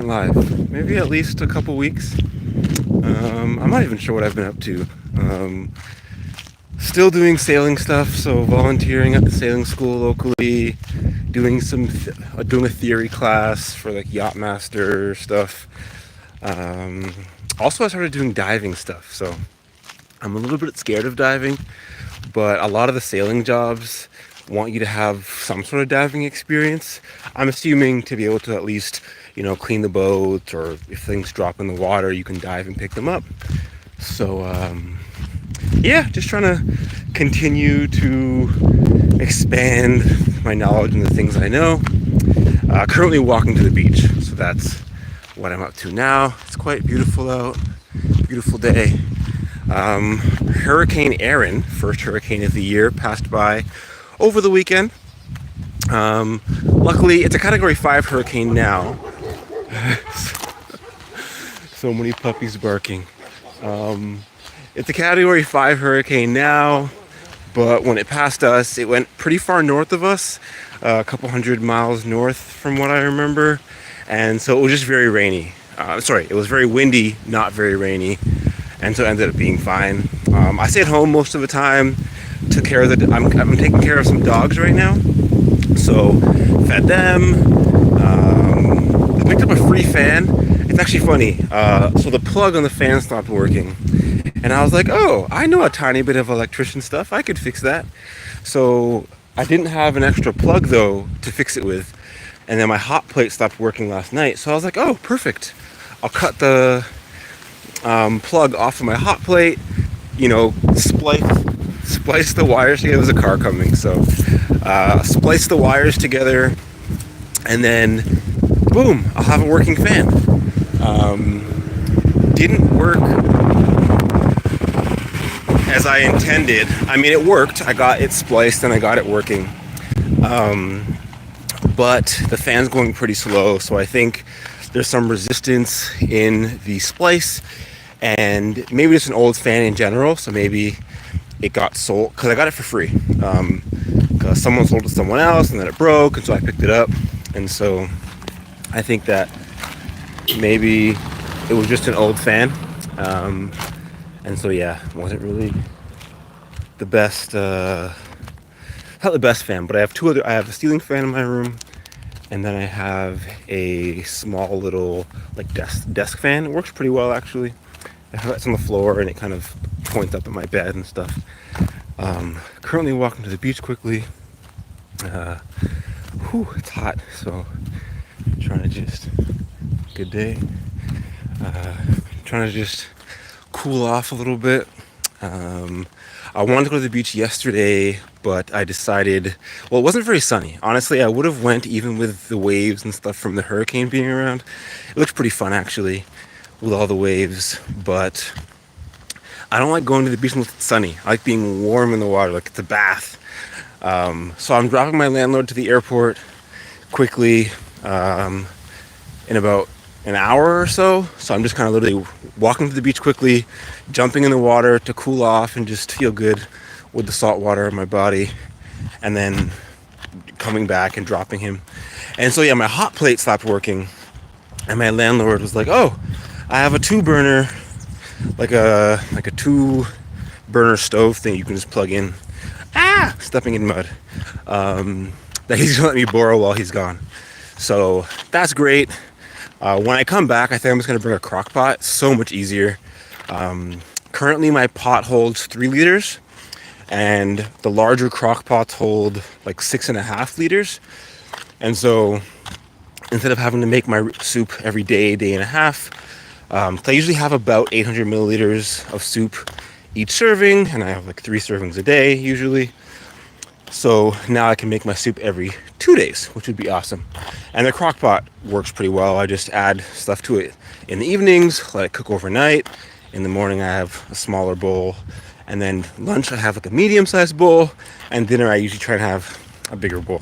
live. Maybe at least a couple weeks. I'm not even sure what I've been up to. Still doing sailing stuff, so volunteering at the sailing school locally, doing a theory class for like yacht master stuff. Also, I started doing diving stuff, so I'm a little bit scared of diving, but a lot of the sailing jobs want you to have some sort of diving experience. I'm assuming to be able to at least, clean the boat, or if things drop in the water, you can dive and pick them up. So, yeah, just trying to continue to expand my knowledge and the things I know. Currently walking to the beach, so that's what I'm up to now. It's quite beautiful out, beautiful day. Hurricane Erin, first hurricane of the year, passed by over the weekend. Luckily, it's a Category 5 hurricane now. So many puppies barking. It's a Category 5 hurricane now, but when it passed us, it went pretty far north of us, a couple hundred miles north from what I remember, and so it was just very rainy. It was very windy, not very rainy, and so it ended up being fine. I stayed home most of the time, took care of I'm taking care of some dogs right now, so fed them. I picked up a free fan. It's actually funny. So the plug on the fan stopped working, and I was like, oh, I know a tiny bit of electrician stuff. I could fix that. So I didn't have an extra plug though to fix it with, and then my hot plate stopped working last night. So I was like, oh, perfect. I'll cut the plug off of my hot plate, splice the wires together. There's a car coming, so splice the wires together, and then boom, I'll have a working fan. Didn't work as I intended. I mean, it worked. I got it spliced and I got it working. But the fan's going pretty slow, so I think there's some resistance in the splice, and maybe it's an old fan in general, so maybe it got sold, because I got it for free. Because someone sold it to someone else and then it broke, and so I picked it up. And so I think that maybe it was just an old fan. And so yeah, it wasn't really the best, not the best fan, but I have a ceiling fan in my room, and then I have a small little like desk fan. It works pretty well actually. It's on the floor and it kind of points up at my bed and stuff. Currently walking to the beach quickly. It's hot, so trying to just, good day. Trying to just cool off a little bit. I wanted to go to the beach yesterday, but I decided, well, it wasn't very sunny. Honestly, I would have went even with the waves and stuff from the hurricane being around. It looks pretty fun actually with all the waves, but I don't like going to the beach when it's sunny. I like being warm in the water, like it's a bath. So I'm dropping my landlord to the airport quickly in about an hour or so. So I'm just kind of literally walking to the beach quickly, jumping in the water to cool off and just feel good with the salt water in my body, and then coming back and dropping him. And so yeah, my hot plate stopped working, and my landlord was like, oh, I have a 2-burner, like a 2-burner stove thing you can just plug in. Stepping in mud. That he's gonna let me borrow while he's gone. So that's great. When I come back, I think I'm just gonna bring a crock pot. So much easier. Currently my pot holds 3 liters, and the larger crock pots hold like 6.5 liters. And so instead of having to make my soup every day and a half, I usually have about 800 milliliters of soup each serving, and I have like 3 servings a day usually. So now I can make my soup every 2 days, which would be awesome. And the crock pot works pretty well. I just add stuff to it in the evenings, let it cook overnight. In the morning I have a smaller bowl, and then lunch I have like a medium-sized bowl, and dinner I usually try and have a bigger bowl.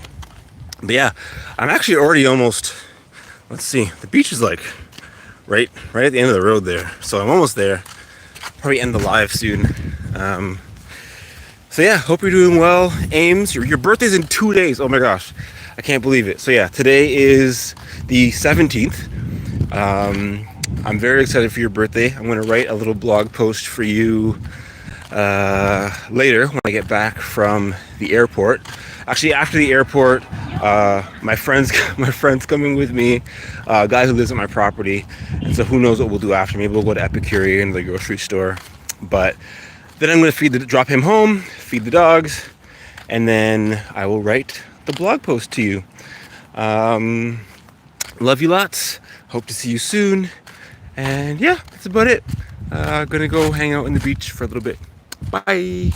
But yeah, I'm actually already almost, let's see, the beach is like right at the end of the road there. So I'm almost there. Probably end the live soon. So yeah, hope you're doing well. Ames, your birthday's in 2 days. Oh my gosh, I can't believe it. So yeah, today is the 17th. I'm very excited for your birthday. I'm going to write a little blog post for you later when I get back from the airport. Actually, after the airport, my friends my friend's coming with me, a guy who lives at my property, and so who knows what we'll do after. Maybe we'll go to Epicurean, the grocery store. But then I'm going to drop him home, feed the dogs, and then I will write the blog post to you. Love you lots. Hope to see you soon. And yeah, that's about it. Gonna go hang out on the beach for a little bit. Bye.